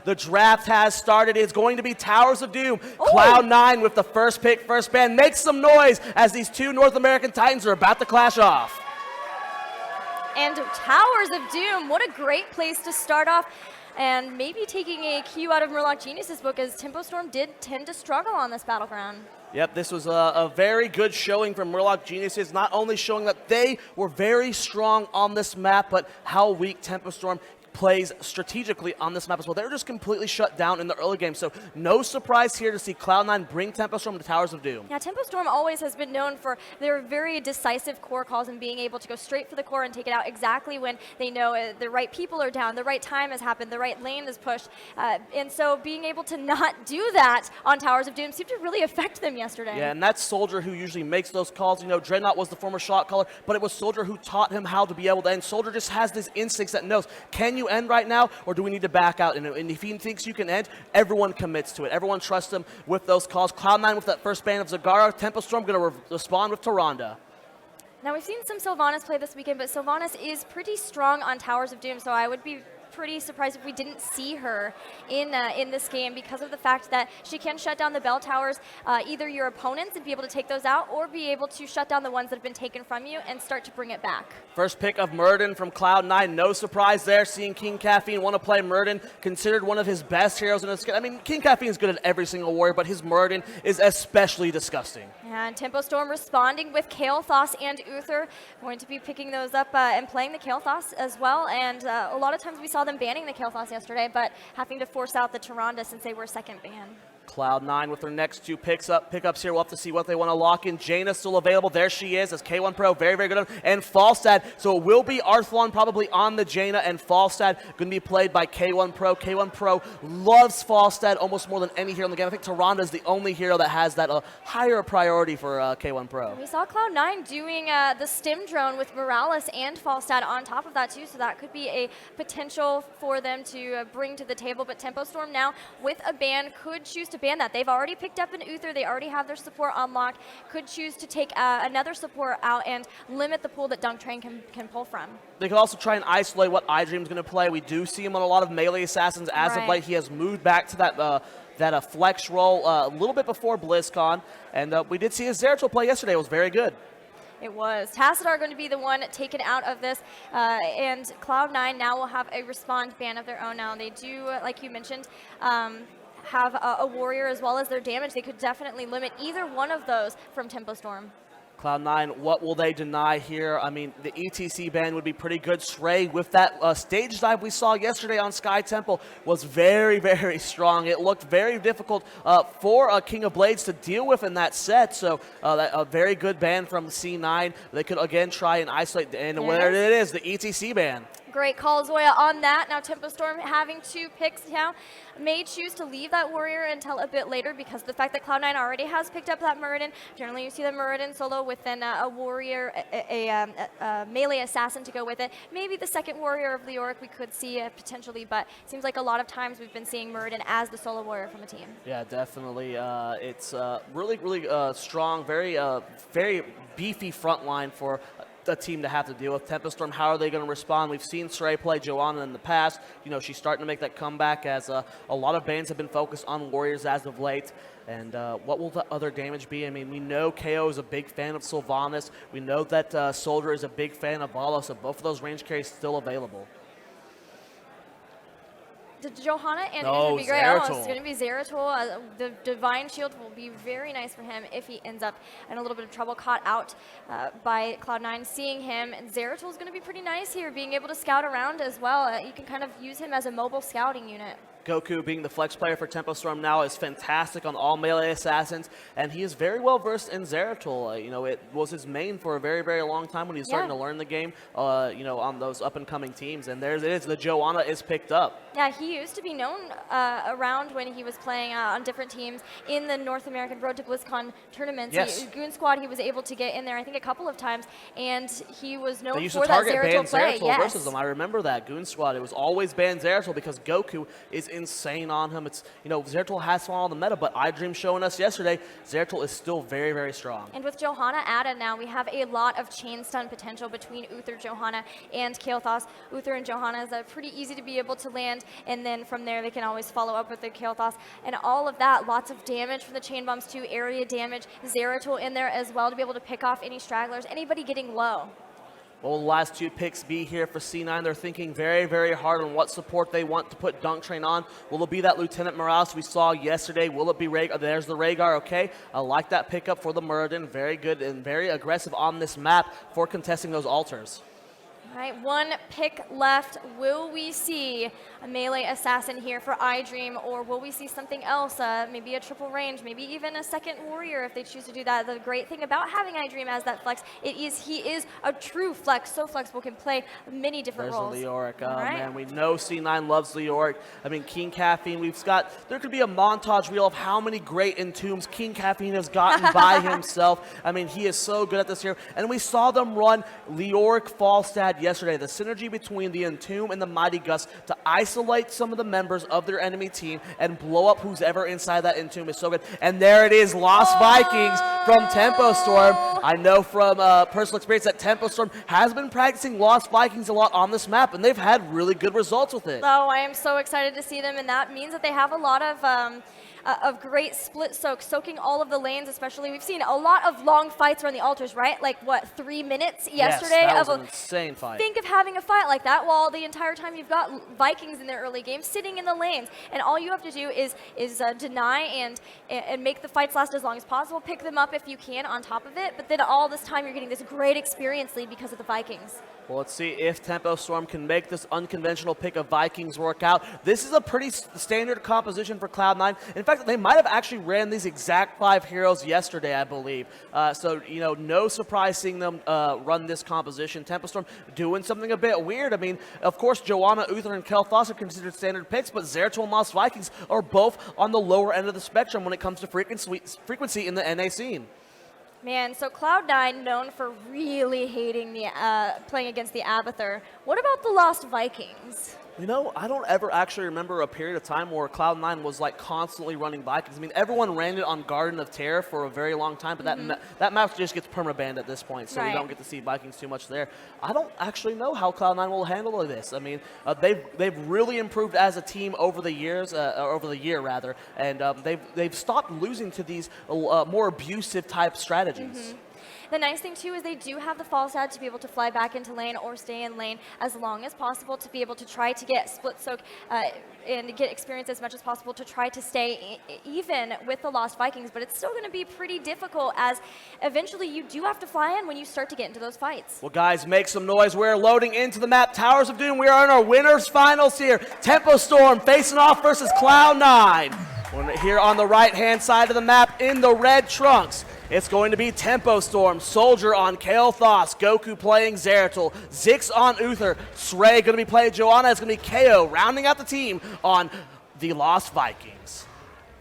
The draft has started. It's going to be Towers of Doom. Cloud9 with the first pick, first ban. Make some noise as these two North American Titans are about to clash off. And Towers of Doom, what a great place to start off. And maybe taking a cue out of Murloc Genius's book, as TempoStorm did tend to struggle on this battleground. Yep, this was a very good showing from Murloc Geniuses, not only showing that they were very strong on this map, but how weak TempoStorm plays strategically on this map as well. They were just completely shut down in the early game, so no surprise here to see Cloud9 bring TempoStorm to Towers of Doom. Yeah, TempoStorm always has been known for their very decisive core calls and being able to go straight for the core and take it out exactly when they know the right people are down, the right time has happened, the right lane is pushed. And so being able to not do that on Towers of Doom seemed to really affect them yesterday. Yeah, and that's Soldier who usually makes those calls. You know, Dreadnought was the former shot caller, but it was Soldier who taught him how to be able to end. Soldier just has this instincts that knows, can you end right now, or do we need to back out? And if he thinks you can end, everyone commits to it. Everyone trusts him with those calls. Cloud9 with that first ban of Zagara. TempoStorm going to respond with Tyrande. Now, we've seen some Sylvanas play this weekend, but Sylvanas is pretty strong on Towers of Doom, so I would be pretty surprised if we didn't see her in this game, because of the fact that she can shut down the bell towers, either your opponents and be able to take those out, or be able to shut down the ones that have been taken from you and start to bring it back. First pick of Muradin from Cloud9. No surprise there, seeing King Caffeine want to play Muradin, considered one of his best heroes in this game. I mean, King Caffeine is good at every single warrior, but his Muradin is especially disgusting. And TempoStorm responding with Kael'thas and Uther, going to be picking those up and playing the Kael'thas as well. And a lot of times we saw them banning the Kael'thas yesterday, but having to force out the Tyrande since they were second ban. Cloud9 with their next two pickups here. We'll have to see what they want to lock in. Jaina still available. There she is as K1 Pro. Very, very good. And Falstad. So it will be Arthlon probably on the Jaina, and Falstad going to be played by K1 Pro. K1 Pro loves Falstad almost more than any hero in the game. I think Tyrande is the only hero that has that higher priority for K1 Pro. We saw Cloud9 doing the stim drone with Morales and Falstad on top of that too, so that could be a potential for them to bring to the table. But TempoStorm now with a ban could choose to ban that. They've already picked up an Uther. They already have their support unlocked. Could choose to take another support out and limit the pool that Dunk Train can pull from. They could also try and isolate what iDream's going to play. We do see him on a lot of melee assassins as of late. He has moved back to that flex role a little bit before BlizzCon, and we did see his Zeratul play yesterday. It was very good. It was. Tassadar going to be the one taken out of this, and Cloud9 now will have a respond ban of their own. Now they do, like you mentioned, have a warrior as well as their damage. They could definitely limit either one of those from TempoStorm. Cloud9, what will they deny here? I mean, the ETC ban would be pretty good. Srey, with that stage dive we saw yesterday on Sky Temple, was very, very strong. It looked very difficult for King of Blades to deal with in that set, so a very good ban from C9. They could, again, try and isolate, and where it is, the ETC ban. Great call, Zoia, on that. Now TempoStorm having two picks now may choose to leave that warrior until a bit later, because of the fact that Cloud9 already has picked up that Muradin. Generally you see the Muradin solo with then a warrior, a melee assassin to go with it. Maybe the second warrior of Leoric we could see potentially, but it seems like a lot of times we've been seeing Muradin as the solo warrior from a team. Yeah, definitely. It's really, really strong, very beefy front line for a team to have to deal with. TempoStorm, how are they going to respond? We've seen Srey play Joanna in the past. You know, she's starting to make that comeback, as a lot of bans have been focused on warriors as of late. And what will the other damage be? I mean, we know KO is a big fan of Sylvanas. We know that Soldier is a big fan of Vala, so both of those range carries still available. Johanna and no, it's going to be Zeratul. The Divine Shield will be very nice for him if he ends up in a little bit of trouble, caught out by Cloud9. Seeing him, and Zeratul is going to be pretty nice here, being able to scout around as well. You can kind of use him as a mobile scouting unit. Goku, being the flex player for TempoStorm now, is fantastic on all melee assassins, and he is very well versed in Zeratul. You know, it was his main for a very, very long time when he was starting to learn the game, you know, on those up-and-coming teams. And there it is. The Joanna is picked up. Yeah, he used to be known around when he was playing on different teams in the North American Road to BlizzCon tournaments. Yes. Goon Squad, he was able to get in there, I think, a couple of times, and he was known they used for to target that ban Zeratul play. Zeratul versus them. I remember that. Goon Squad, it was always ban Zeratul because Goku is insane on him. It's, Zeratul has fallen on the meta, but iDream showing us yesterday, Zeratul is still very, very strong. And with Johanna added now, we have a lot of chain stun potential between Uther, Johanna, and Kael'thas. Uther and Johanna is pretty easy to be able to land, and then from there they can always follow up with their Kael'thas. And all of that, lots of damage from the chain bombs too, area damage, Zeratul in there as well to be able to pick off any stragglers, anybody getting low. Well, the last 2 picks be here for C9. They're thinking very, very hard on what support they want to put Dunk Train on. Will it be that Lieutenant Morales we saw yesterday? Will it be Rhaegar? There's the Rhaegar, okay. I like that pickup for the Muradin. Very good and very aggressive on this map for contesting those altars. All right, 1 pick left. Will we see a melee assassin here for iDream, or will we see something else? Maybe a triple range, maybe even a second warrior if they choose to do that. The great thing about having iDream as that flex, he is a true flex, so flexible, can play many different roles. There's Leoric. Oh, right. Man, we know C9 loves Leoric. I mean, King Caffeine, there could be a montage reel of how many great entombs King Caffeine has gotten by himself. I mean, he is so good at this here. And we saw them run Leoric Falstad yesterday. The synergy between the Entomb and the Mighty Gus to isolate some of the members of their enemy team and blow up who's ever inside that Entomb is so good. And there it is, Lost Vikings from TempoStorm. I know from personal experience that TempoStorm has been practicing Lost Vikings a lot on this map, and they've had really good results with it. Oh, I am so excited to see them, and that means that they have a lot of great split soaking all of the lanes, especially. We've seen a lot of long fights around the altars, right? Like, what, 3 minutes yesterday? Yes, that was an insane fight. Think of having a fight like that while the entire time you've got Vikings in their early game sitting in the lanes, and all you have to do is deny and make the fights last as long as possible, pick them up if you can on top of it, but then all this time you're getting this great experience lead because of the Vikings. Well, let's see if TempoStorm can make this unconventional pick of Vikings work out. This is a pretty standard composition for Cloud9. In fact, they might have actually ran these exact 5 heroes yesterday, I believe. So, no surprise seeing them run this composition. TempoStorm doing something a bit weird. I mean, of course, Johanna, Uther, and Kael'thas are considered standard picks, but Zeratul and Lost Vikings are both on the lower end of the spectrum when it comes to frequency in the NA scene. Man, so Cloud9 known for really hating the playing against the Abathur. What about the Lost Vikings? I don't ever actually remember a period of time where Cloud9 was like constantly running Vikings. I mean, everyone ran it on Garden of Terror for a very long time, but that map just gets perma-banned at this point, so we don't get to see Vikings too much there. I don't actually know how Cloud9 will handle this. I mean, they've really improved as a team over the years, over the year rather, and they've stopped losing to these more abusive type strategies. The nice thing too is they do have the Falstad to be able to fly back into lane or stay in lane as long as possible to be able to try to get split soak and get experience as much as possible to try to stay even with the Lost Vikings, but it's still going to be pretty difficult as eventually you do have to fly in when you start to get into those fights. Well, guys, make some noise. We're loading into the map. Towers of Doom, we are in our winners finals here. TempoStorm facing off versus Cloud9. We're here on the right-hand side of the map in the red trunks. It's going to be TempoStorm, Soldier on Kael'thas, Goku playing Zeratul, Zix on Uther, Srey going to be playing Johanna, it's going to be KO rounding out the team on the Lost Vikings.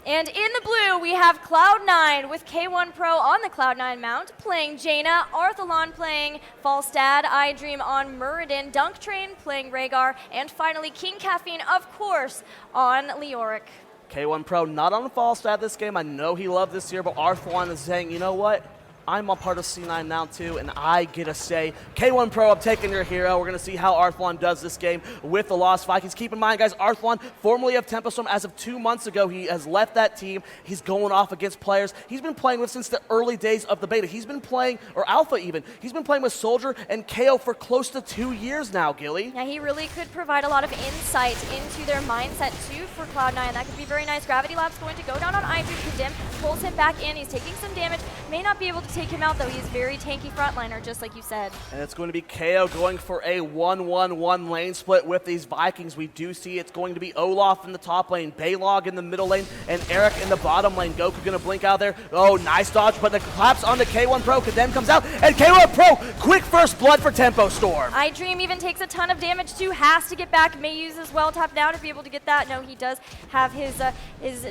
And in the blue, we have Cloud9 with K1 Pro on the Cloud9 mount, playing Jaina, Arthalon playing Falstad, iDream on Muradin, Dunk Train playing Rhaegar, and finally King Caffeine, of course, on Leoric. K1 Pro not on Falstad this game. I know he loved this year, but Arthalon is saying, you know what? I'm a part of C9 now too, and I get a say. K1 Pro, I'm taking your hero. We're going to see how Arthalon does this game with the Lost Vikings. Keep in mind, guys, Arthalon, formerly of TempoStorm, as of 2 months ago, he has left that team. He's going off against players he's been playing with since the early days of the beta. He's been playing, or alpha even, he's been playing with Soldier and KO for close to 2 years now, Gilly. Yeah, he really could provide a lot of insight into their mindset too for Cloud9. That could be very nice. Gravity Lab's going to go down on iDream, Condemn, pulls him back in. He's taking some damage. May not be able to take him out, though. He's very tanky frontliner, just like you said. And it's going to be KO going for a 1-1-1 lane split with these Vikings. We do see it's going to be Olaf in the top lane, Baylog in the middle lane, and Eric in the bottom lane. Goku going to blink out there. Oh, nice dodge, but the collapse onto K1 Pro. Condemn comes out, and K1 Pro, quick first blood for TempoStorm. iDream even takes a ton of damage too, has to get back. May use as well tap down to be able to get that. No, he does have his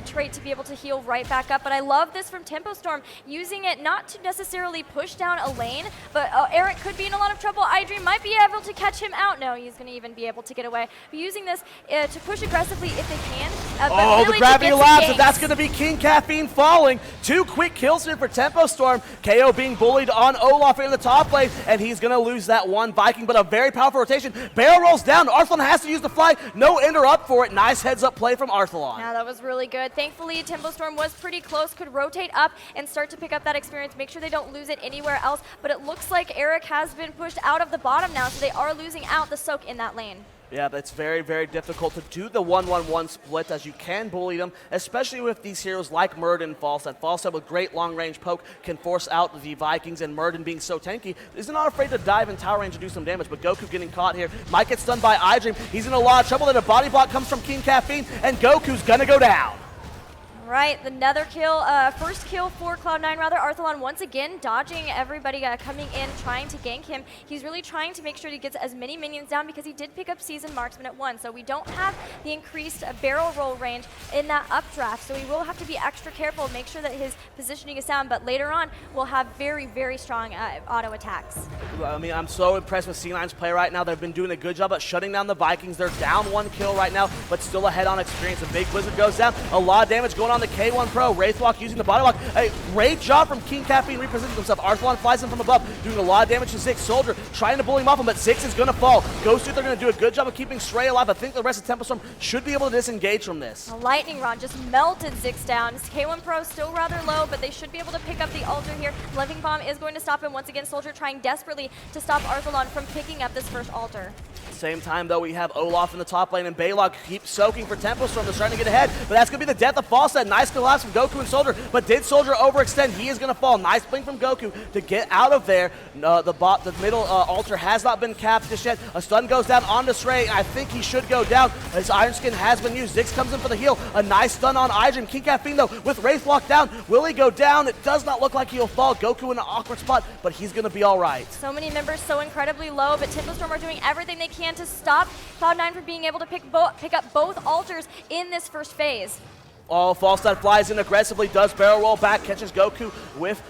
trait to be able to heal right back up, but I love this from TempoStorm, using it not to necessarily push down a lane, but Eric could be in a lot of trouble. iDream might be able to catch him out. No, he's going to even be able to get away. But using this to push aggressively if they can. But really the gravity labs, and that's going to be King Caffeine falling. 2 quick kills here for TempoStorm. KO being bullied on Olaf in the top lane, and he's going to lose that one Viking, but a very powerful rotation. Barrel rolls down. Arthalon has to use the fly. No interrupt for it. Nice heads-up play from Arthalon. Yeah, that was really good. Thankfully, TempoStorm was pretty close, could rotate up and start to pick up that experience, make sure they don't lose it anywhere else. But it looks like Eric has been pushed out of the bottom now, so they are losing out the soak in that lane. Yeah, but it's very, very difficult to do the 1-1-1 split, as you can bully them, especially with these heroes like Murden and Falstad. Falstad with great long-range poke can force out the Vikings, and Murden being so tanky is not afraid to dive in tower range to do some damage, but Goku getting caught here. Might get stunned by iDream. He's in a lot of trouble. Then a body block comes from King Caffeine, and Goku's gonna go down. Right, another kill, first kill for Cloud9 rather. Arthalon once again dodging everybody coming in, trying to gank him. He's really trying to make sure he gets as many minions down because he did pick up Seasoned Marksman at 1. So we don't have the increased barrel roll range in that updraft. So we will have to be extra careful, make sure that his positioning is sound. But later on, we'll have very, very strong auto attacks. I mean, I'm so impressed with C9's play right now. They've been doing a good job at shutting down the Vikings. They're down 1 kill right now, but still ahead on experience. A big blizzard goes down. A lot of damage going on the K1 Pro. Wraithwalk using the body block. A great job from King Caffeine repositioning himself. Arthalon flies in from above, doing a lot of damage to Zix. Soldier trying to bully him off him, but Zix is going to fall. Ghost Youth are going to do a good job of keeping Stray alive. I think the rest of TempoStorm should be able to disengage from this. A lightning rod just melted Zix down. K1 Pro still rather low, but they should be able to pick up the altar here. Living Bomb is going to stop him once again. Soldier trying desperately to stop Arthalon from picking up this first altar. Same time, though, we have Olaf in the top lane, and Baylog keeps soaking for TempoStorm. They're starting to get ahead, but that's going to be the death of Falstad. Nice collapse from Goku and Soldier, but did Soldier overextend? He is going to fall. Nice blink from Goku to get out of there. The middle altar has not been capped just yet. A stun goes down onto Stray. I think he should go down. His Iron Skin has been used. Zix comes in for the heal. A nice stun on iDream. King Caffeine, though, with Wraith locked down. Will he go down? It does not look like he'll fall. Goku in an awkward spot, but he's going to be all right. So many members so incredibly low, but TempoStorm are doing everything they can to stop Cloud9 from being able to pick up both altars in this first phase. Falstad flies in aggressively, does barrel roll back, catches Goku with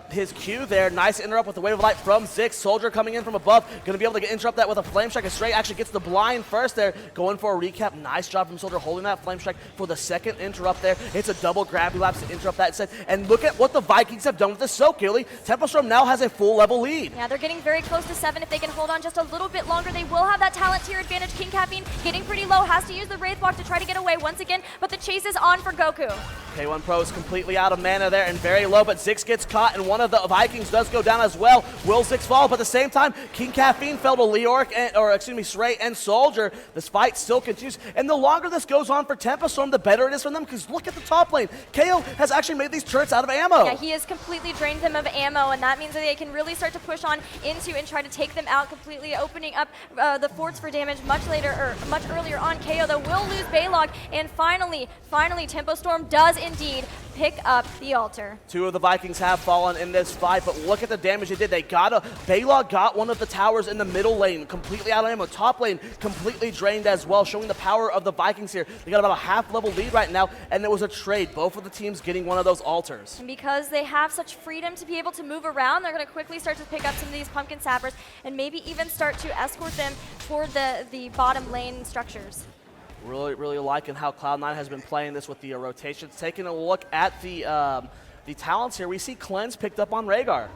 his Q there. Nice interrupt with the wave of light from Zix. Soldier coming in from above, going to be able to interrupt that with a flame strike. Stray actually gets the blind first there, going for a recap. Nice job from Soldier holding that flame strike for the second interrupt there. It's a double gravity lapse to interrupt that instead. And look at what the Vikings have done with this soak, Gilly. TempoStorm now has a full level lead. Yeah, they're getting very close to 7. If they can hold on just a little bit longer, they will have that talent tier advantage. King Caffeine getting pretty low, has to use the Wraithwalk to try to get away once again, but the chase is on for Goku. K1 Pro is completely out of mana there and very low, but Zix gets caught, and one of the Vikings does go down as well. Will Zix fall? But at the same time, King Caffeine fell to Leoric, Stray and Soldier. This fight still continues, and the longer this goes on for TempoStorm, the better it is for them, because look at the top lane. KO has actually made these turrets out of ammo. Yeah, he has completely drained them of ammo, and that means that they can really start to push on into and try to take them out, completely opening up the forts for damage much earlier on. KO, though, will lose Baylog, and finally, TempoStorm does indeed pick up the altar. 2 of the Vikings have fallen in this fight, but look at the damage they did. Baylog got one of the towers in the middle lane, completely out of ammo. Top lane, completely drained as well, showing the power of the Vikings here. They got about a half-level lead right now, and it was a trade. Both of the teams getting one of those altars. And because they have such freedom to be able to move around, they're going to quickly start to pick up some of these pumpkin sappers and maybe even start to escort them toward the bottom lane structures. Really liking how Cloud9 has been playing this with the rotations. Taking a look at the talents here, we see Cleanse picked up on Rhaegar.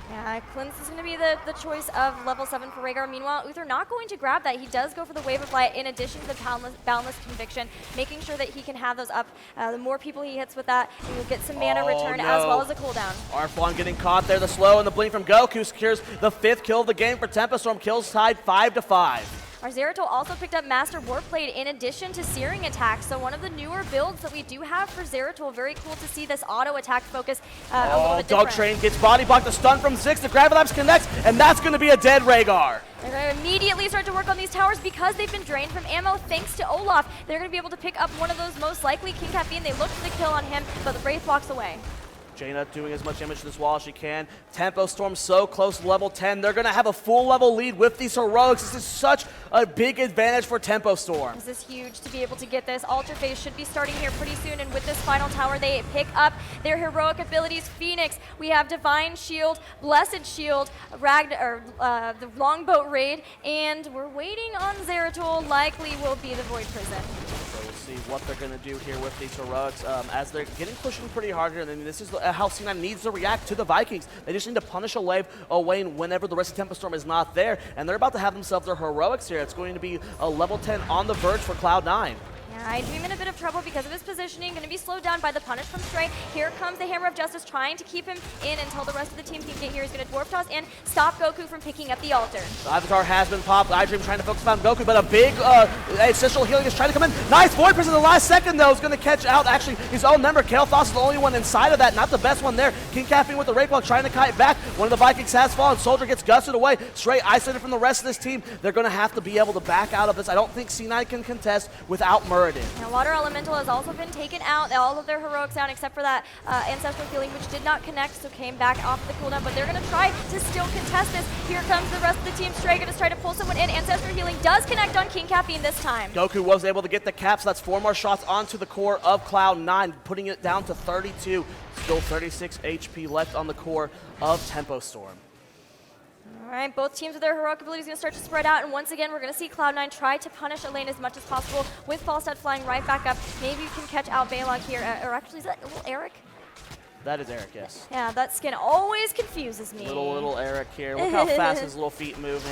Yeah, Cleanse is going to be the choice of level 7 for Rhaegar. Meanwhile, Uther not going to grab that. He does go for the Wave of Light in addition to the Boundless Conviction, making sure that he can have those up. The more people he hits with that, he will get some mana return as well as a cooldown. Arthalon getting caught there. The slow and the blink from Goku secures the 5th kill of the game for TempoStorm. Kills tied 5-5. Our Zeratul also picked up Master Warblade in addition to Searing Attack, so one of the newer builds that we do have for Zeratul. Very cool to see this auto attack focus a little bit different. Dog Train gets body blocked, the stun from Zix, the Gravilapse connects, and that's going to be a dead Rhaegar. They're going to immediately start to work on these towers because they've been drained from ammo thanks to Olaf. They're going to be able to pick up one of those, most likely King Caffeine. They look for the kill on him, but the Wraith walks away. Jaina doing as much damage to this wall as she can. TempoStorm so close to level 10. They're going to have a full level lead with these heroics. This is such a big advantage for TempoStorm. This is huge to be able to get this. Alter phase should be starting here pretty soon, and with this final tower, they pick up their heroic abilities. Phoenix, we have Divine Shield, Blessed Shield, the Longboat Raid, and we're waiting on Zeratul. Likely will be the Void Prison. So we'll see what they're going to do here with these heroics as they're getting pushing pretty hard here. And this is how C9 needs to react to the Vikings. They just need to punish a wave away whenever the rest of TempoStorm is not there. And they're about to have themselves their heroics here. It's going to be a level 10 on the verge for Cloud9. Yeah, iDream in a bit of trouble because of his positioning, going to be slowed down by the punish from Stray. Here comes the Hammer of Justice trying to keep him in until the rest of the team can get here. He's going to Dwarf Toss and stop Goku from picking up the altar. The Avatar has been popped. iDream trying to focus on Goku, but a big ancestral healing is trying to come in. Nice Void Prison in the last second, though, is going to catch out actually his own member. Kael'Thas is the only one inside of that, not the best one there. King Caffeine with the Rake Walk trying to kite back. One of the Vikings has fallen. Soldier gets gusted away. Stray isolated from the rest of this team. They're going to have to be able to back out of this. I don't think C9 can contest without Muradin. Now, Water Elemental has also been taken out. All of their heroics down except for that ancestral healing, which did not connect, so came back off the cooldown. But they're going to try to still contest this. Here comes the rest of the team. Stray going to try to pull someone in. Ancestral healing does connect on King Caffeine this time. Goku was able to get the cap, so that's 4 more shots onto the core of Cloud9, putting it down to 32. Still 36 HP left on the core of TempoStorm. All right, both teams with their heroic abilities going to start to spread out, and once again, we're going to see Cloud9 try to punish a lane as much as possible with Falstad flying right back up. Maybe you can catch out Balog here, or actually, is that little Eric? That is Eric, yes. Yeah, that skin always confuses me. Little Eric here. Look how fast his little feet move.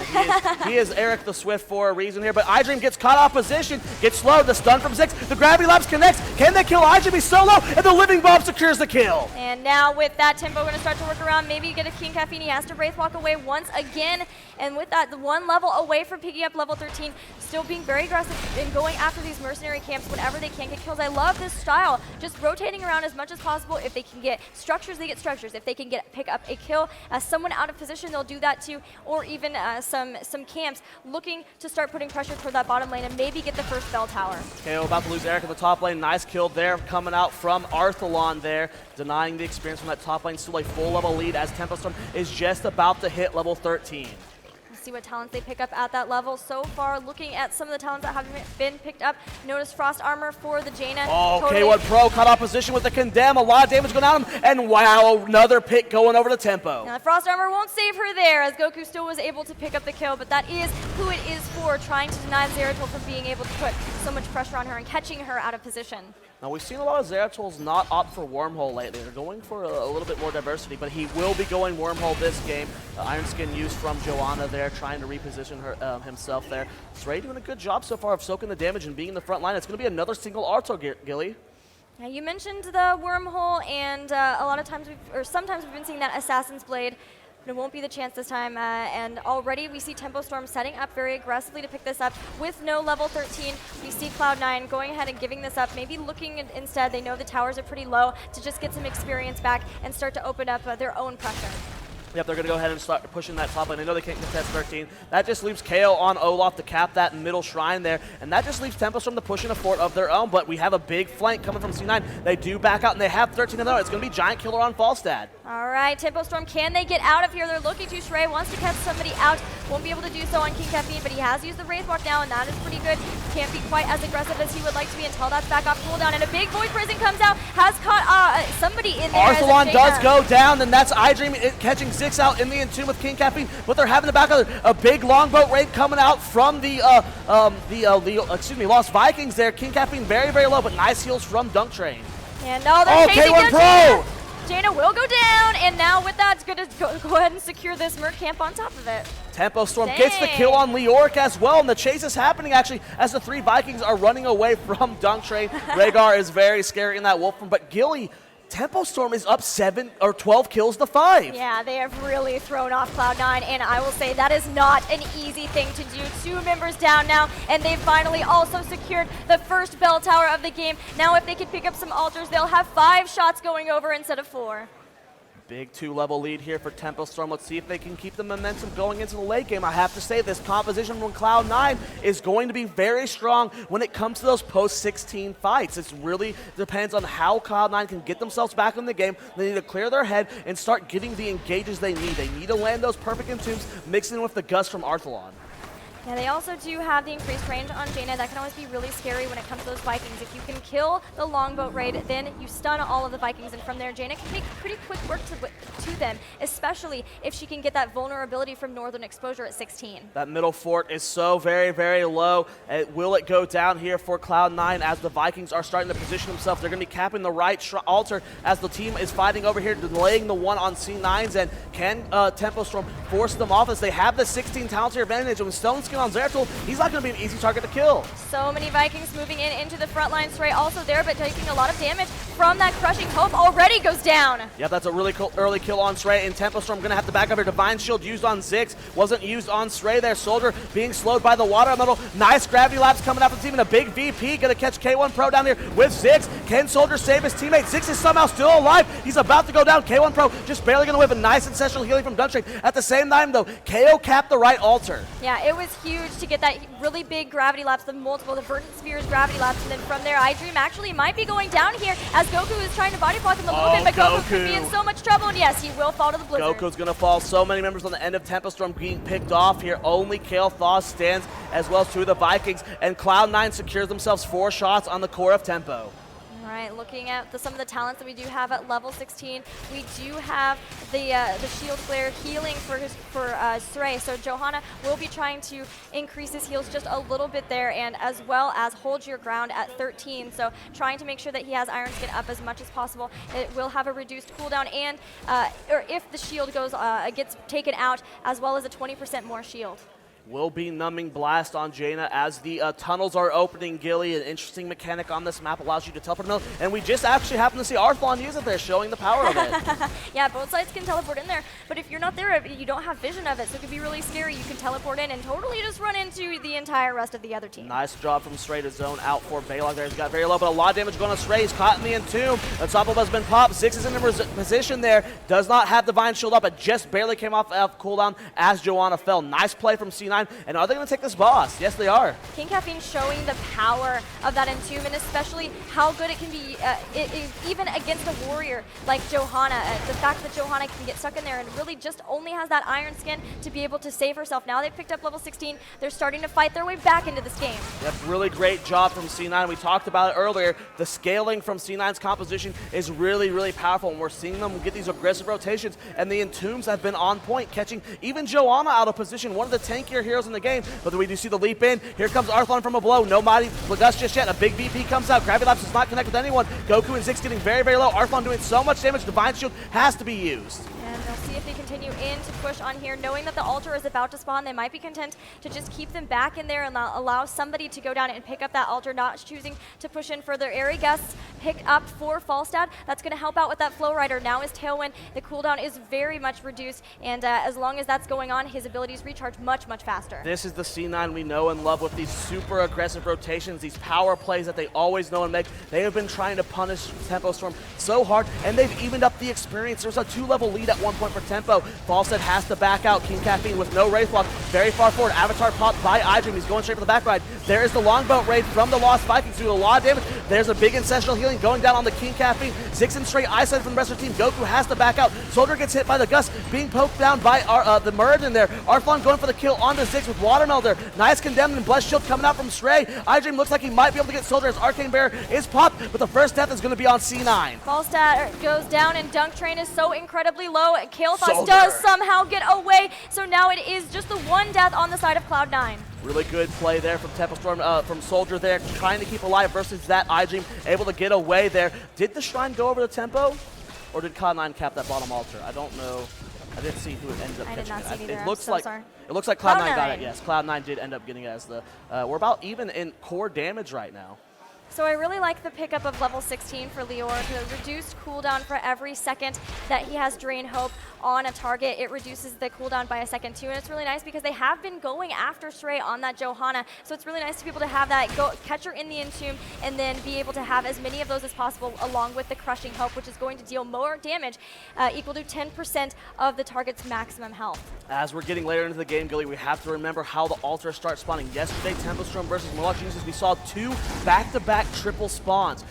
He is Eric the Swift for a reason here, but iDream gets caught off position, gets slowed, the stun from 6, the Gravity Lapse connects. Can they kill iDream? He's so low, and the Living Bomb secures the kill. And now with that, Tempo going to start to work around. Maybe you get a King Caffeine. He has to Wraith Walk away once again. And with that, the one level away from picking up level 13, still being very aggressive and going after these mercenary camps whenever they can get kills. I love this style, just rotating around as much as possible. If they can get structures, they get structures. If they can pick up a kill, someone out of position, they'll do that too. Or even some camps looking to start putting pressure toward that bottom lane and maybe get the first bell tower. KO about to lose Eric in the top lane. Nice kill there coming out from Arthalon there, denying the experience from that top lane. Still a full level lead as TempoStorm is just about to hit level 13. See what talents they pick up at that level. So far, looking at some of the talents that haven't been picked up, notice Frost Armor for the Jaina. Oh, K1 Pro caught opposition with the Condemn. A lot of damage going at him, and wow, another pick going over to Tempo. Now, Frost Armor won't save her there, as Goku still was able to pick up the kill, but that is who it is for, trying to deny Zeratul from being able to put so much pressure on her and catching her out of position. Now, we've seen a lot of Zeratul's not opt for Wormhole lately. They're going for a little bit more diversity, but he will be going Wormhole this game. Iron Skin used from Joanna there, trying to reposition her himself there. Stray doing a good job so far of soaking the damage and being in the front line. It's going to be another single Arto, Gilly. Now, you mentioned the Wormhole, and a lot of times, sometimes we've been seeing that Assassin's Blade. But it won't be the chance this time, and already we see TempoStorm setting up very aggressively to pick this up with no level 13. We see Cloud9 going ahead and giving this up, maybe looking instead, they know the towers are pretty low, to just get some experience back and start to open up their own pressure. Yep, they're going to go ahead and start pushing that top lane. I know they can't contest 13. That just leaves KO on Olaf to cap that middle shrine there, and that just leaves TempoStorm to push in a fort of their own, but we have a big flank coming from C9. They do back out, and they have 13 in their own. It's going to be Giant Killer on Falstad. All right, TempoStorm, can they get out of here? They're looking to. Stray wants to catch somebody out. Won't be able to do so on King Caffeine, but he has used the Wraith Walk now, and that is pretty good. Can't be quite as aggressive as he would like to be until that's back off cooldown, and a big Void Prison comes out, has caught somebody in there. Arthalon does go down, and that's iDream catching Zix out in the Entomb with King Caffeine, but they're having to back out a big longboat raid coming out from the Lost Vikings there. King Caffeine very, very low, but nice heals from Dunk Train. And no, they're chasing K1 Pro! Jaina will go down, and now with that, it's going to go ahead and secure this Merc camp on top of it. TempoStorm gets the kill on Leoric as well, and the chase is happening actually as the 3 Vikings are running away from Dunk Train. Rhaegar is very scary in that wolf form, but Gilly, TempoStorm is up 12 kills to 5. Yeah, they have really thrown off Cloud9, and I will say that is not an easy thing to do. 2 members down now, and they've finally also secured the first bell tower of the game. Now if they can pick up some altars, they'll have 5 shots going over instead of 4. Big 2-level lead here for TempoStorm. Let's see if they can keep the momentum going into the late game. I have to say, this composition from Cloud9 is going to be very strong when it comes to those post-16 fights. It really depends on how Cloud9 can get themselves back in the game. They need to clear their head and start getting the engages they need. They need to land those perfect entombs, mixing with the gust from Arthalon. Yeah, they also do have the increased range on Jaina. That can always be really scary when it comes to those Vikings. If you can kill the longboat raid, then you stun all of the Vikings, and from there, Jaina can make pretty quick work to them, especially if she can get that vulnerability from Northern Exposure at 16. That middle fort is so very, very low. Will it go down here for Cloud9 as the Vikings are starting to position themselves? They're going to be capping the right altar as the team is fighting over here, delaying the one on C9s, and can TempoStorm force them off as they have the 16 talent here advantage, and with Stone's on Zeratul, he's not going to be an easy target to kill. So many Vikings moving into the front line. Stray also there, but taking a lot of damage from that crushing hope already goes down. Yeah, that's a really cool early kill on Stray, and TempoStorm going to have to back up here. Divine Shield used on Ziggs, wasn't used on Stray there. Soldier being slowed by the water metal. Nice gravity laps coming out from the team, and a big VP going to catch K1 Pro down here with Ziggs. Can Soldier save his teammate? Ziggs is somehow still alive. He's about to go down. K1 Pro just barely going to whip a nice ancestral healing from Gunstreak. At the same time, though, KO capped the right altar. Yeah, it was huge to get that really big gravity laps, the Verdant Spheres gravity laps, and then from there, iDream actually might be going down here as Goku is trying to body block him a little bit, but Goku could be in so much trouble, and yes, he will fall to the blizzard. Goku's going to fall. So many members on the end of TempoStorm being picked off here. Only Kale Thaw stands, as well as two of the Vikings, and Cloud9 secures themselves 4 shots on the core of Tempo. All right, looking at some of the talents that we do have at level 16, we do have the shield flare healing for Stray. So Johanna will be trying to increase his heals just a little bit there, and as well as hold your ground at 13. So trying to make sure that he has Iron Skin up as much as possible. It will have a reduced cooldown, and or if the shield goes gets taken out, as well as a 20% more shield. Will be Numbing Blast on Jaina as the tunnels are opening. Gilly, an interesting mechanic on this map, allows you to teleport in, and we just actually happen to see Arthalon use it there, showing the power of it. Yeah, both sides can teleport in there, but if you're not there, you don't have vision of it, so it can be really scary. You can teleport in and totally just run into the entire rest of the other team. Nice job from Stray to zone out for Balog there. He's got very low, but a lot of damage going on Stray. He's caught in the entomb. The top of has been popped. Ziggs is in a position there. Does not have Divine Shield up, but just barely came off cooldown as Joanna fell. Nice play from C9, and are they going to take this boss? Yes, they are. King Caffeine showing the power of that entomb, and especially how good it can be even against a warrior like Johanna. The fact that Johanna can get stuck in there and really just only has that Iron Skin to be able to save herself. Now they've picked up level 16. They're starting to fight their way back into this game. Yep, really great job from C9. We talked about it earlier. The scaling from C9's composition is really, really powerful, and we're seeing them get these aggressive rotations, and the entombs have been on point, catching even Joanna out of position, one of the tankier heroes in the game. But we do see the leap in. Here comes Arthalon from a blow. No Mighty Gust just yet. A big VP comes out. Gravity Lapse does not connect with anyone. Goku and Ziggs getting very, very low. Arthalon doing so much damage. Divine Shield has to be used. And they'll see if they continue in to push on here. Knowing that the altar is about to spawn, they might be content to just keep them back in there and allow somebody to go down and pick up that altar, not choosing to push in further. Airy Gusts pick up for Falstad. That's going to help out with that Flow Rider. Now his Tailwind, the cooldown is very much reduced, and as long as that's going on, his abilities recharge much, much faster. This is the C9 we know and love with these super aggressive rotations, these power plays that they always know and make. They have been trying to punish TempoStorm so hard, and they've evened up the experience. There's a 2-level lead at one point for Tempo. Falstad has to back out. King Caffeine with no Wraith Lock, very far forward. Avatar popped by iDream. He's going straight for the back ride. There is the Longboat Raid from the Lost Vikings, doing a lot of damage. There's a big ancestral healing going down on the King Caffeine. Ziggs and Stray isolated from the rest of the team. Goku has to back out. Soldier gets hit by the Gust, being poked down by the Muradin there. Arthalon going for the kill onto Ziggs with Watermelon there. Nice condemned and Blessed Shield coming out from Stray. iDream looks like he might be able to get Soldier as Arcane Bear is popped, but the first death is going to be on C9. Falstad goes down, and Dunk Train is so incredibly low. Kael'thas does somehow get away, so now it is just the one death on the side of Cloud9. Really good play there from TempoStorm, from Soldier there, trying to keep alive versus that iDream, able to get away there. Did the Shrine go over the Tempo, or did Cloud9 cap that bottom altar? I don't know. I didn't see who ended up catching it. It looks so like sorry. It looks like Cloud9 got it. Yes, Cloud9 did end up getting it as the. We're about even in core damage right now. So I really like the pickup of level 16 for Leor, the reduced cooldown for every second that he has Drain Hope on a target. It reduces the cooldown by a second too, and it's really nice because they have been going after Stray on that Johanna, so it's really nice to be able to have that catch her in the Entomb and then be able to have as many of those as possible along with the Crushing Hope, which is going to deal more damage, equal to 10% of the target's maximum health. As we're getting later into the game, Gilly, we have to remember how the altars start spawning. Yesterday, TempoStorm versus Moloch Geniuses, we saw 2 back-to-back triple spawns.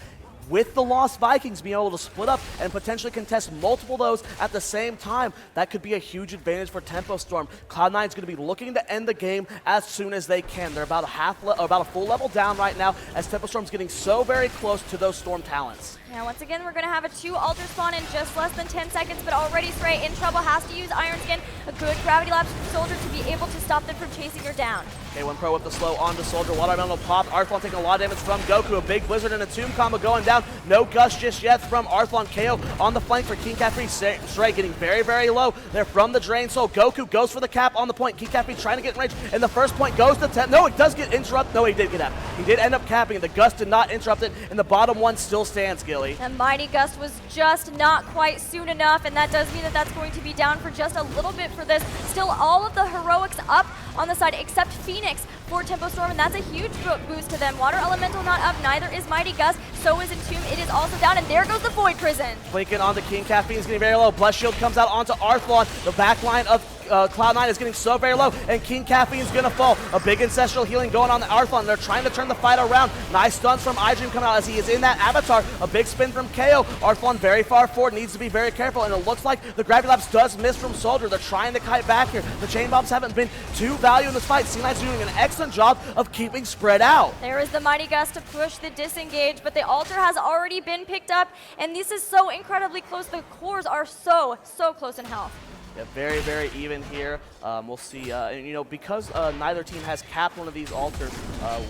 With the Lost Vikings being able to split up and potentially contest multiple of those at the same time, that could be a huge advantage for TempoStorm. Cloud9 is going to be looking to end the game as soon as they can. They're about a full level down right now as TempoStorm is getting so very close to those Storm talents. Now, once again, we're going to have a 2 altar spawn in just less than 10 seconds, but already Stray in trouble, has to use Iron Skin, a good gravity lapse from Soldier to be able to stop them from chasing her down. K1 Pro with the slow onto Soldier, Water Elemental pop, Arthlon taking a lot of damage from Goku, a big Blizzard and a Tomb combo going down, no Gust just yet from Arthlon. KO on the flank for King Caffrey, Stray getting very, very low there from the Drain Soul. Goku goes for the cap on the point, King Caffrey trying to get in range, and the first point goes to 10, no, it does get interrupted, no, he did get out. He did end up capping, the Gust did not interrupt it, and the bottom one still stands, Gilly. And Mighty Gust was just not quite soon enough, and that does mean that that's going to be down for just a little bit for this. Still all of the heroics up on the side except Phoenix for TempoStorm, and that's a huge boost to them. Water Elemental not up, neither is Mighty Gust, so is Entomb, it is also down, and there goes the Void Prison. Blinking onto King Caffeine is getting very low. Bless Shield comes out onto Arthlon. The back line of Cloud9 is getting so very low, and King Caffeine is going to fall. A big Ancestral Healing going on the Arthlon. They're trying to turn the fight around. Nice stuns from iDream coming out as he is in that Avatar. A big spin from KO. Arthlon very far forward, needs to be very careful, and it looks like the Gravity Lapse does miss from Soldier. They're trying to kite back here. The Chain Bombs haven't been too value in this fight. C9's doing an excellent job of keeping spread out. There is the Mighty Gust to push the disengage, but the altar has already been picked up, and this is so incredibly close. The cores are so close in health. Yeah, very, very even here. We'll see, and, you know, because neither team has capped one of these altars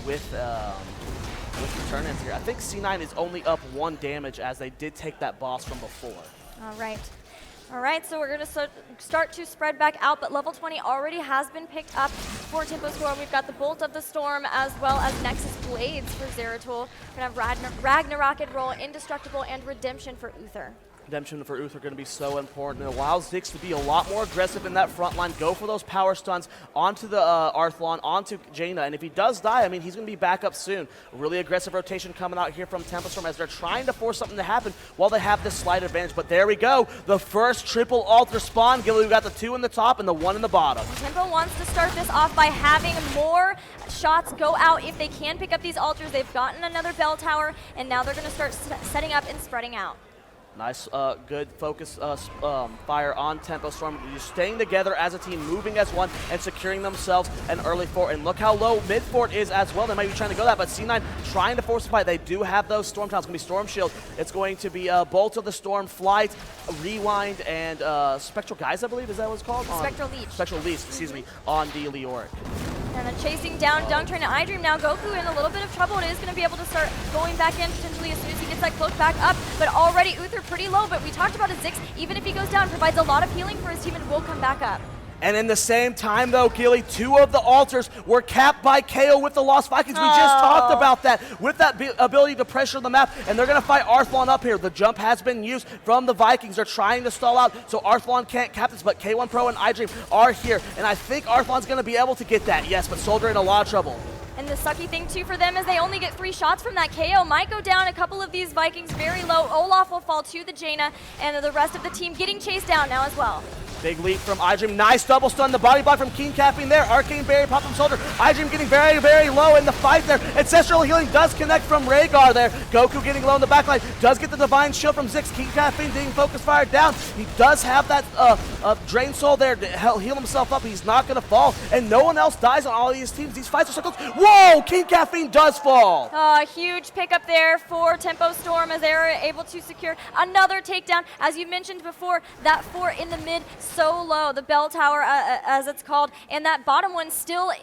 with Returnants here, I think C9 is only up 1 damage as they did take that boss from before. All right, so we're going to start to spread back out, but level 20 already has been picked up for TempoStorm. We've got the Bolt of the Storm as well as Nexus Blades for Zeratul. We're going to have Ragnarok roll, Indestructible, and Redemption for Uther. Redemption for Uther going to be so important. It allows Ziggs to be a lot more aggressive in that front line, go for those power stuns onto the Arthlon, onto Jaina, and if he does die, I mean, he's going to be back up soon. A really aggressive rotation coming out here from TempoStorm as they're trying to force something to happen while they have this slight advantage, but there we go. The first triple altar spawn. Gilly, we got the 2 in the top and the 1 in the bottom. Tempo wants to start this off by having more shots go out if they can pick up these altars. They've gotten another bell tower, and now they're going to start setting up and spreading out. Nice, good focus fire on TempoStorm. Just staying together as a team, moving as one, and securing themselves an early fort. And look how low mid fort is as well. They might be trying to go that, but C9 trying to force the fight. They do have those Storm Towers. It's going to be Storm Shield. It's going to be Bolt of the Storm, Flight, Rewind, and Spectral Guise, I believe. Is that what it's called? Spectral Leech. Spectral Leech, excuse me, on the Leoric. And then chasing down Dunk Train and iDream. Now Goku in a little bit of trouble. It is going to be able to start going back in potentially as soon as he gets that cloak back up. But already Uther pretty low. But we talked about it, Ziggs, even if he goes down, provides a lot of healing for his team and will come back up. And in the same time, though, Gilly, 2 of the altars were capped by KO with the Lost Vikings. We just talked about that, with that ability to pressure the map, and they're going to fight Arthlon up here. The jump has been used from the Vikings. They're trying to stall out, so Arthlon can't cap this, but K1 Pro and iDream are here, and I think Arthlon's going to be able to get that, yes, but Soldier in a lot of trouble. And the sucky thing, too, for them is they only get 3 shots from that. KO might go down. A couple of these Vikings very low. Olaf will fall to the Jaina, and the rest of the team getting chased down now as well. Big leap from iDream. Nice double stun. The body block from King Caffeine there. Arcane Barrier pop from Soldier. iDream getting very, very low in the fight there. Ancestral Healing does connect from Rhaegar there. Goku getting low in the backline. Does get the Divine Shield from Ziggs. King Caffeine being focus fired down. He does have that Drain Soul there to heal himself up. He's not going to fall. And no one else dies on all of these teams. These fights are so close. Whoa! King Caffeine does fall. Huge pickup there for TempoStorm as they're able to secure another takedown. As you mentioned before, that fort in the mid so low, the bell tower as it's called, and that bottom one still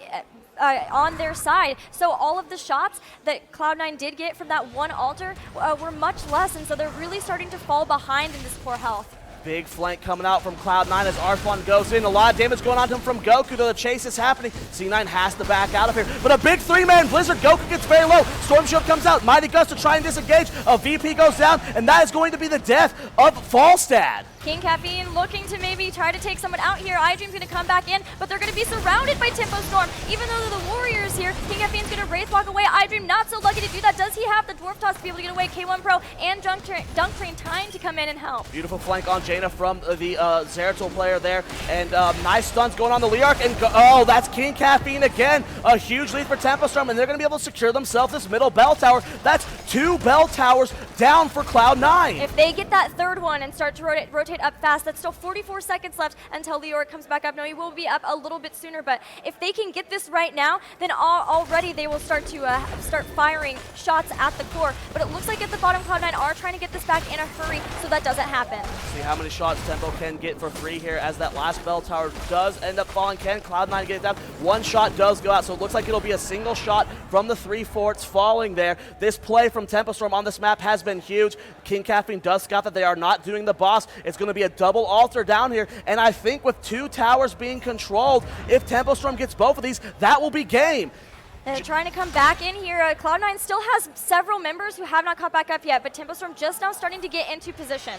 on their side. So all of the shots that Cloud9 did get from that one altar were much less, and so they're really starting to fall behind in this poor health. Big flank coming out from Cloud9 as Arthwan goes in. A lot of damage going on to him from Goku, though the chase is happening. C9 has to back out of here. But a big three-man Blizzard. Goku gets very low. Storm Shield comes out. Mighty Gust to try and disengage. A VP goes down, and that is going to be the death of Falstad. King Caffeine looking to maybe try to take someone out here. iDream's going to come back in, but they're going to be surrounded by TempoStorm. Even though they're the Warriors here, King Caffeine's going to Wraith Walk away. iDream not so lucky to do that. Does he have the Dwarf Toss to be able to get away? K1 Pro and Dunk Train time to come in and help. Beautiful flank on Jaina from the Zeratul player there. And nice stunts going on the Leark. And oh, that's King Caffeine again. A huge lead for TempoStorm, and they're going to be able to secure themselves this middle bell tower. That's 2 bell towers down for Cloud9. If they get that third one and start to rotate up fast, that's still 44 seconds left until Leoric comes back up. No, he will be up a little bit sooner, but if they can get this right now, then already they will start to start firing shots at the core. But it looks like at the bottom, Cloud9 are trying to get this back in a hurry, so that doesn't happen. See how many shots Tempo can get for free here as that last bell tower does end up falling. Can Cloud9 get it down? One shot does go out, so it looks like it'll be a single shot from the 3 forts falling there. This play from TempoStorm on this map has been huge. King Caffeine does scout that they are not doing the boss. It's going to be a double altar down here, and I think with 2 towers being controlled, if TempoStorm gets both of these, that will be game. And trying to come back in here. Cloud9 still has several members who have not caught back up yet, but TempoStorm just now starting to get into position.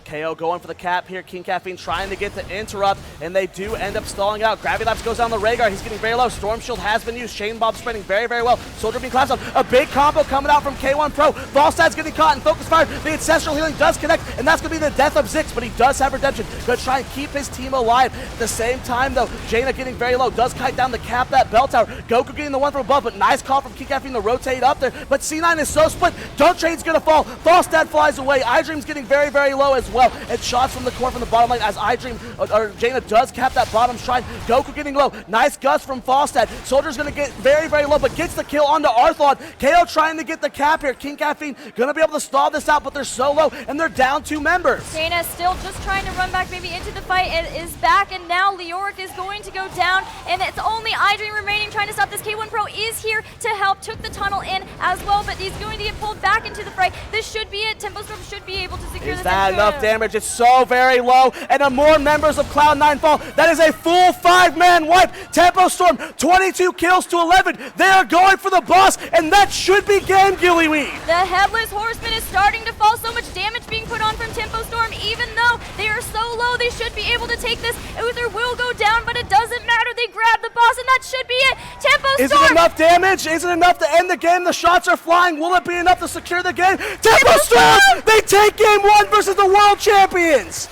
KO going for the cap here. King Caffeine trying to get the interrupt, and they do end up stalling out. Gravity Lapse goes down the Rhaegar. He's getting very low. Storm Shield has been used. Chain Bomb spreading very, very well. Soldier being collapsed on. A big combo coming out from K1 Pro. Volstad's getting caught in Focus Fire. The Ancestral Healing does connect, and that's going to be the death of Zix, but he does have Redemption. Going to try and keep his team alive. At the same time, though, Jaina getting very low. Does kite down to cap that bell tower. Goku getting the one from above, but nice call from King Caffeine to rotate up there. But C9 is so split. Dunk Train's going to fall. Volstad flies away. iDream's getting very, very low as well. And shots from the core from the bottom lane as iDream or Jaina does cap that bottom shrine. Goku getting low. Nice gust from Falstad. Soldier's going to get very, very low, but gets the kill onto Arthwan. KO trying to get the cap here. King Caffeine going to be able to stall this out, but they're so low, and they're down 2 members. Jaina still just trying to run back maybe into the fight. It is back, and now Leoric is going to go down, and it's only iDream remaining trying to stop this. K1 Pro is here to help. Took the tunnel in as well, but he's going to get pulled back into the fray. This should be it. TempoStorm should be able to secure this. Is that enough damage? It's so very low, and the more members of Cloud9 fall, that is a full 5-man wipe. TempoStorm 22 kills to 11. They are going for the boss, and that should be game, Gillyweed. The Headless Horseman is starting to fall. So much damage being put on from TempoStorm. Even though they are so low, they should be able to take this. Uther will go down, but it doesn't matter. They grab the boss, and that should be it. TempoStorm. Is it enough damage? Is it enough to end the game? The shots are flying. Will it be enough to secure the game? TempoStorm! They take game 1 versus the world champions.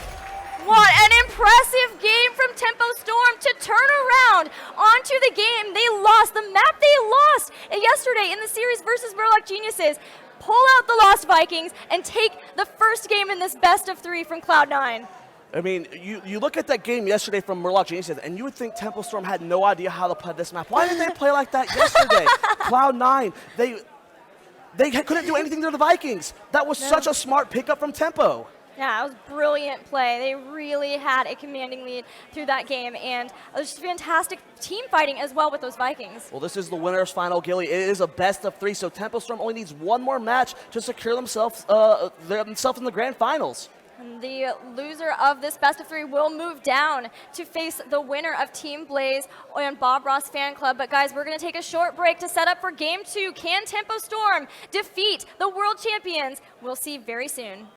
What an impressive game from TempoStorm to turn around onto the game they lost, the map they lost yesterday in the series versus Murloc Geniuses. Pull out the Lost Vikings and take the first game in this best of 3 from Cloud9. I mean, you look at that game yesterday from Murloc Geniuses, and you would think TempoStorm had no idea how to play this map. Why didn't they play like that yesterday? Cloud9, they couldn't do anything to the Vikings. That was such a smart pickup from Tempo. Yeah, it was brilliant play. They really had a commanding lead through that game, and it was just fantastic team fighting as well with those Vikings. Well, this is the winner's final, Gilly. It is a best of 3, so TempoStorm only needs one more match to secure themselves in the grand finals. And the loser of this best of 3 will move down to face the winner of Team Blaze and Bob Ross Fan Club. But guys, we're going to take a short break to set up for Game 2. Can TempoStorm defeat the world champions? We'll see very soon.